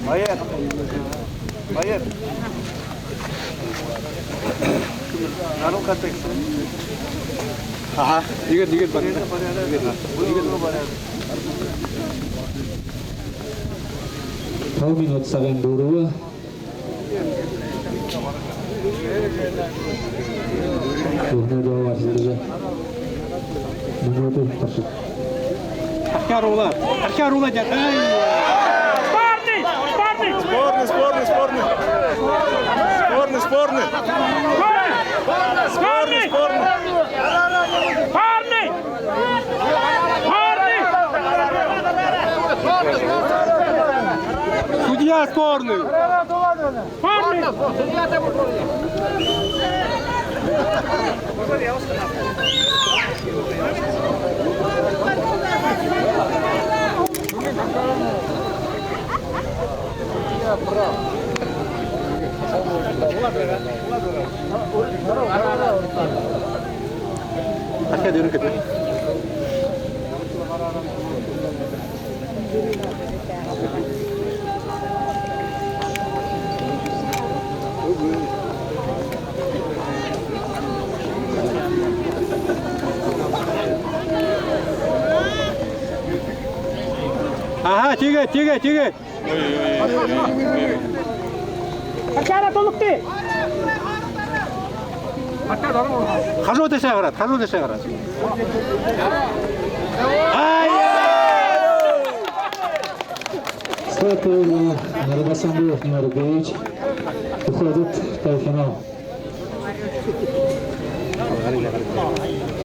Hayır. Hayır. ನಾನು ಕತ್ತಕ್ಕೆ Aha, digit bang. Kau minut saking dulu. Tuhnya dua wasit juga. Minut tersebut. Архиарула жатай. Спорный. Судья спорный. Архиад ерөнхийд. Aha, чиге. Аркада толукты. Хажуу дэшээ гараад. Стартовый Нарбасанбиев Норбеевич уходит в полуфинал.